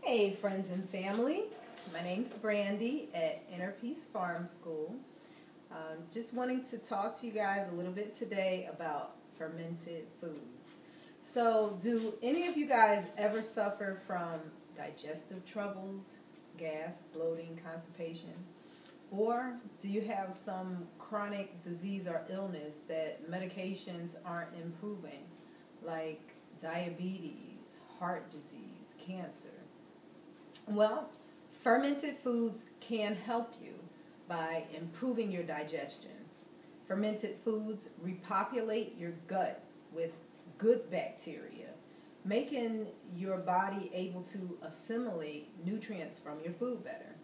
Hey friends and family, my name's Brandy at Inner Peace Farm School. Just wanting to talk to you guys a little bit today about fermented foods. So do any of you guys ever suffer from digestive troubles, gas, bloating, constipation? Or do you have some chronic disease or illness that medications aren't improving, like diabetes, heart disease, cancer? Well, fermented foods can help you by improving your digestion. Fermented foods repopulate your gut with good bacteria, making your body able to assimilate nutrients from your food better.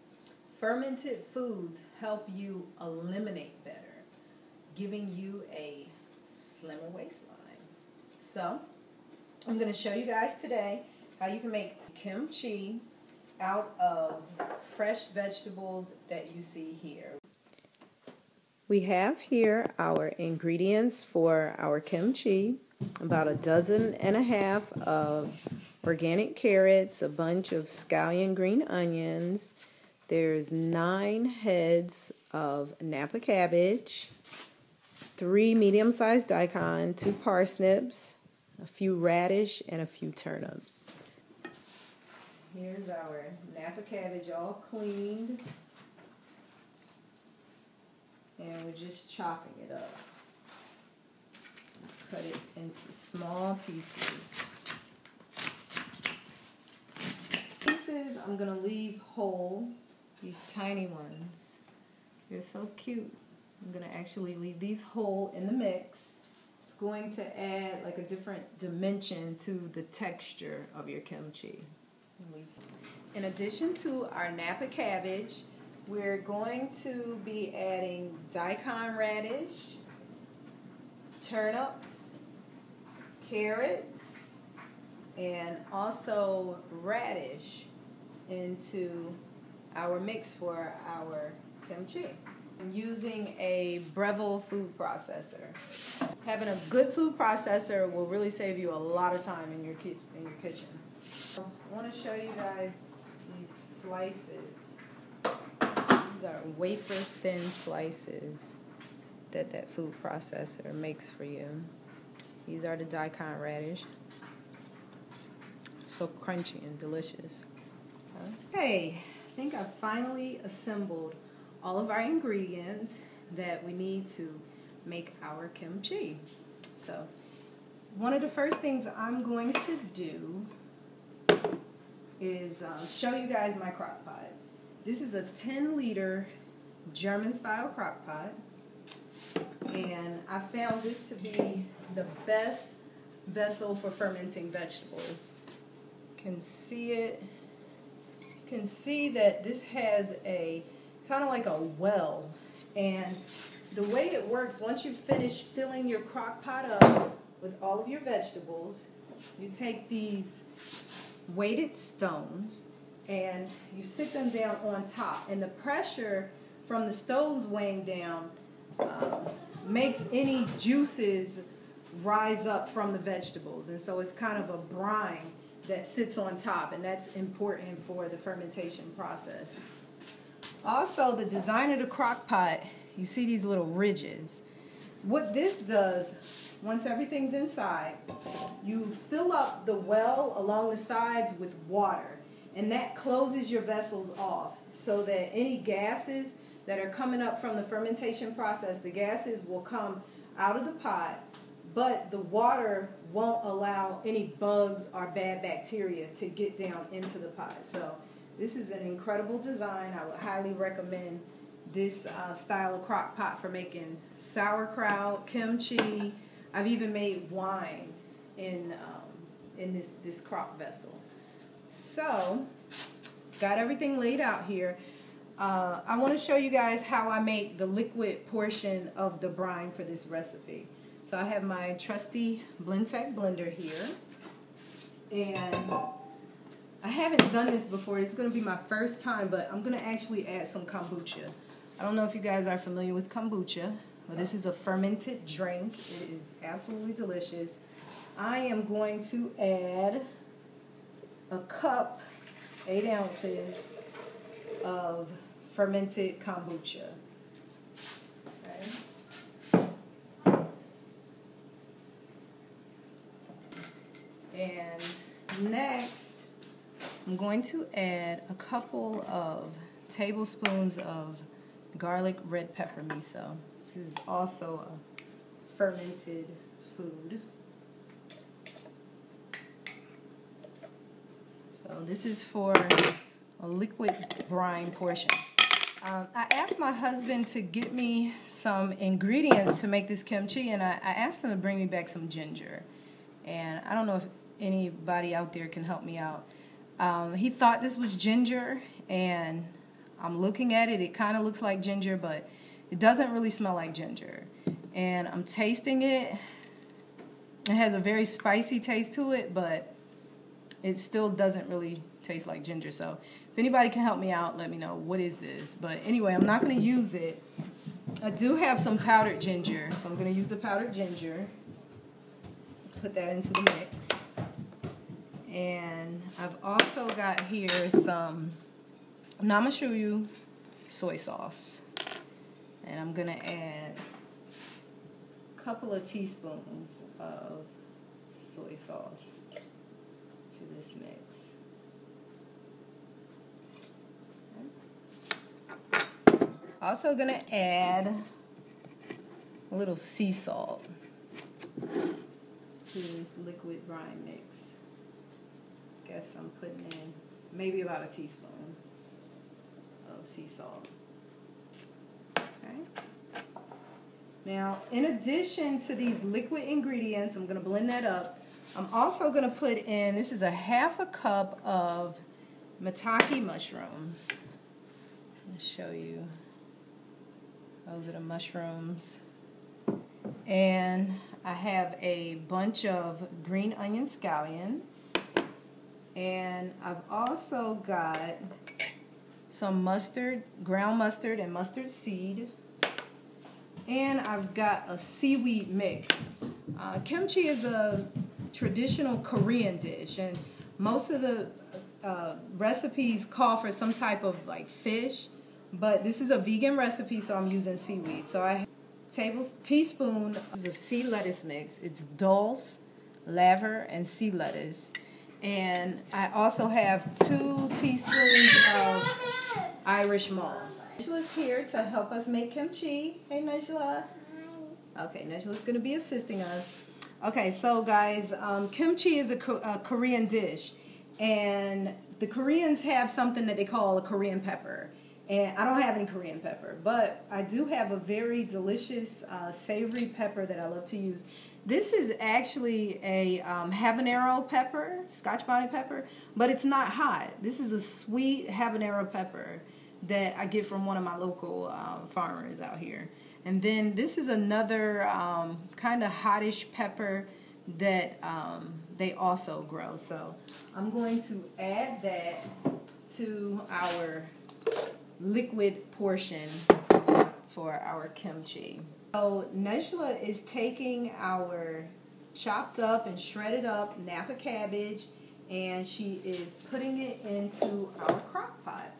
Fermented foods help you eliminate better, giving you a slimmer waistline. So, I'm going to show you guys today how you can make kimchi out of fresh vegetables that you see here. We have here our ingredients for our kimchi: about 1.5 dozen of organic carrots, a bunch of scallion green onions. There's 9 heads of Napa cabbage, 3 medium-sized daikon, 2 parsnips, a few radish, and a few turnips. Here's our Napa cabbage all cleaned, and we're just chopping it up. Cut it into small pieces. Pieces I'm going to leave whole, these tiny ones. They're so cute. I'm going to actually leave these whole in the mix. It's going to add like a different dimension to the texture of your kimchi. In addition to our Napa cabbage, we're going to be adding daikon radish, turnips, carrots, and also radish into our mix for our kimchi. I'm using a Breville food processor. Having a good food processor will really save you a lot of time in your kitchen. I want to show you guys these slices. These are wafer thin slices that food processor makes for you. These are the daikon radish. So crunchy and delicious. Okay, I think I've finally assembled all of our ingredients that we need to make our kimchi. So one of the first things I'm going to do is show you guys my crock pot. This is a 10-liter German style crock pot, and I found this to be the best vessel for fermenting vegetables. You can see it. You can see that this has a kind of like a well, and the way it works, once you finish filling your crock pot up with all of your vegetables, you take these weighted stones and you sit them down on top, and the pressure from the stones weighing down makes any juices rise up from the vegetables, and so it's kind of a brine that sits on top, and that's important for the fermentation process. Also, the design of the crock pot, you see these little ridges. What this does, once everything's inside, you fill up the well along the sides with water, and that closes your vessels off so that any gases that are coming up from the fermentation process, the gases will come out of the pot, but the water won't allow any bugs or bad bacteria to get down into the pot. So this is an incredible design. I would highly recommend this style of crock pot for making sauerkraut, kimchi. I've even made wine in this crock vessel. So, got everything laid out here. I want to show you guys how I make the liquid portion of the brine for this recipe. So I have my trusty Blendtec blender here, and I haven't done this before. This is going to be my first time, but I'm going to actually add some kombucha. I don't know if you guys are familiar with kombucha, but this is a fermented drink. It is absolutely delicious. I am going to add a cup 8 ounces of fermented kombucha. Okay. And next, I'm going to add a couple of tablespoons of garlic red pepper miso. This is also a fermented food. So this is for a liquid brine portion. I asked my husband to get me some ingredients to make this kimchi, and I asked him to bring me back some ginger. And I don't know if anybody out there can help me out. He thought this was ginger, and I'm looking at it. It kind of looks like ginger, but it doesn't really smell like ginger. And I'm tasting it. It has a very spicy taste to it, but it still doesn't really taste like ginger. So if anybody can help me out, let me know what is this. But anyway, I'm not going to use it. I do have some powdered ginger, so I'm going to use the powdered ginger. Put that into the mix. And I've also got here some namashuyu soy sauce. And I'm going to add a couple of teaspoons of soy sauce to this mix. Okay. Also going to add a little sea salt to this liquid brine mix. Guess I'm putting in maybe about a teaspoon of sea salt. Okay. Now, in addition to these liquid ingredients, I'm going to blend that up. I'm also going to put in, this is a half a cup of maitake mushrooms. I'll show you. Those are the mushrooms. And I have a bunch of green onion scallions. And I've also got some mustard, ground mustard and mustard seed. And I've got a seaweed mix. Kimchi is a traditional Korean dish, and most of the recipes call for some type of like fish, but this is a vegan recipe, so I'm using seaweed. So I have a teaspoon is a sea lettuce mix. It's dulse, laver, and sea lettuce. And I also have 2 teaspoons of Irish moss. Najla's here to help us make kimchi. Hey, Najla. Hi. Okay, Najla's going to be assisting us. Okay, so guys, kimchi is a Korean dish. And the Koreans have something that they call a Korean pepper. And I don't have any Korean pepper, but I do have a very delicious savory pepper that I love to use. This is actually a habanero pepper, Scotch bonnet pepper, but it's not hot. This is a sweet habanero pepper that I get from one of my local farmers out here. And then this is another kind of hottish pepper that they also grow. So I'm going to add that to our liquid portion for our kimchi. So Najla is taking our chopped up and shredded up Napa cabbage, and she is putting it into our crock pot.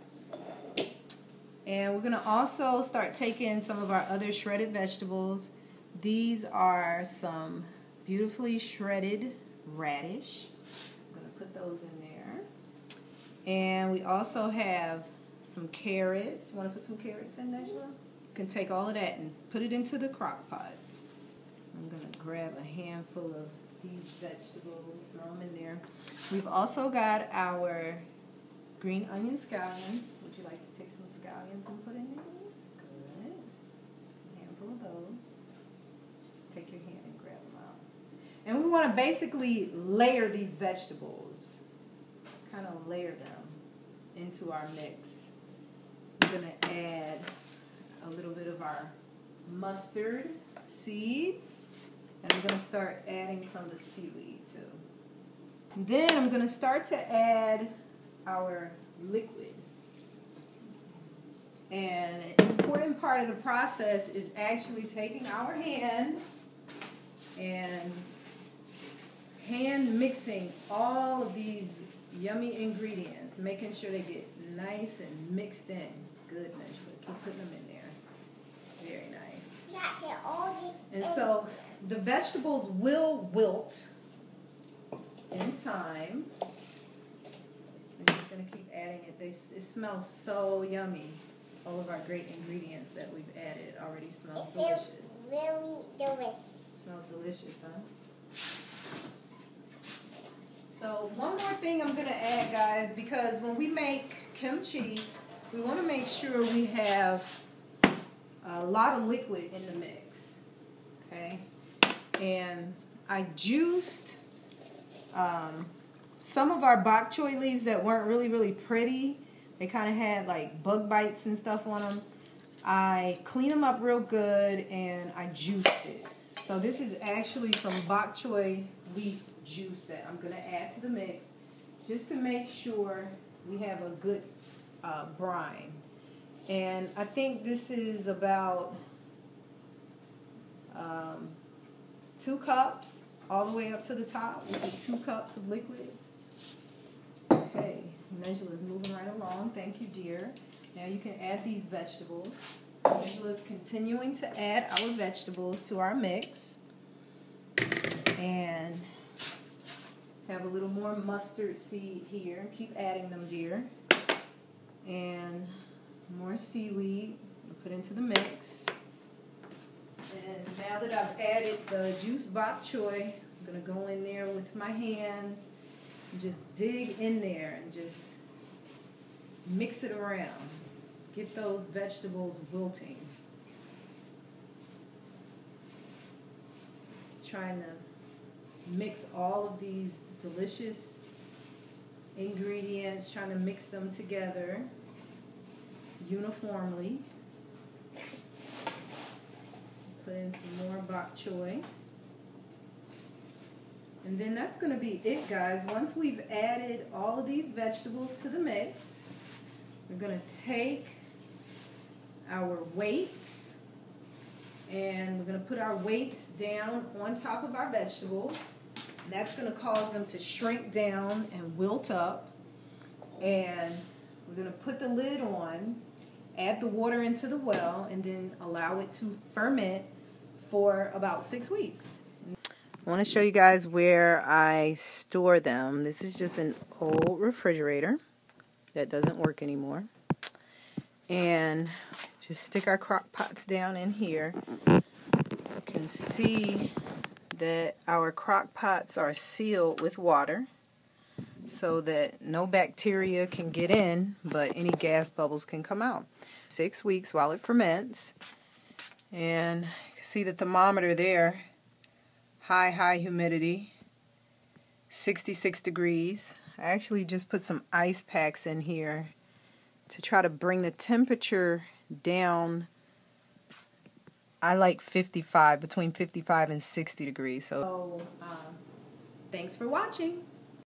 And we're going to also start taking some of our other shredded vegetables. These are some beautifully shredded radish. I'm going to put those in there. And we also have some carrots. Want to put some carrots in, Najla? You can take all of that and put it into the crock pot. I'm going to grab a handful of these vegetables, throw them in there. We've also got our green onion scallions. Would you like to take some scallions and put in there? Good. A handful of those. Just take your hand and grab them out. And we want to basically layer these vegetables. Kind of layer them into our mix. We're going to add a little bit of our mustard seeds, and I'm going to start adding some of the seaweed too. And then I'm going to start to add our liquid. And an important part of the process is actually taking our hand and hand mixing all of these yummy ingredients, making sure they get nice and mixed in. Good, Angela. Keep putting them in there. Very nice. Yeah, all this. And so the vegetables will wilt in time. I'm just going to keep adding it. It smells so yummy. All of our great ingredients that we've added already smells delicious. Feels really delicious. Smells delicious, huh? So one more thing I'm going to add, guys, because when we make kimchi, we want to make sure we have a lot of liquid in the mix. Okay? And I juiced some of our bok choy leaves that weren't really pretty. They kind of had like bug bites and stuff on them. I cleaned them up real good and I juiced it. So this is actually some bok choy leaf juice that I'm going to add to the mix just to make sure we have a good brine. And I think this is about 2 cups all the way up to the top. This is 2 cups of liquid. Okay, Angela's moving right along. Thank you, dear. Now you can add these vegetables. Angela's continuing to add our vegetables to our mix. And have a little more mustard seed here. Keep adding them, dear. And more seaweed to put into the mix. And now that I've added the juiced bok choy, I'm going to go in there with my hands and just dig in there and just mix it around. Get those vegetables wilting. Trying to mix all of these delicious ingredients, trying to mix them together uniformly. Put in some more bok choy. And then that's going to be it, guys. Once we've added all of these vegetables to the mix, we're going to take our weights and we're going to put our weights down on top of our vegetables. And that's going to cause them to shrink down and wilt up. And we're going to put the lid on, add the water into the well, and then allow it to ferment for about 6 weeks. I want to show you guys where I store them. This is just an old refrigerator that doesn't work anymore. And just stick our crock pots down in here. You can see that our crock pots are sealed with water so that no bacteria can get in, but any gas bubbles can come out. 6 weeks while it ferments. And you can see the thermometer there. High humidity, 66 degrees. I actually just put some ice packs in here to try to bring the temperature down. I like 55, between 55 and 60 degrees. So, thanks for watching.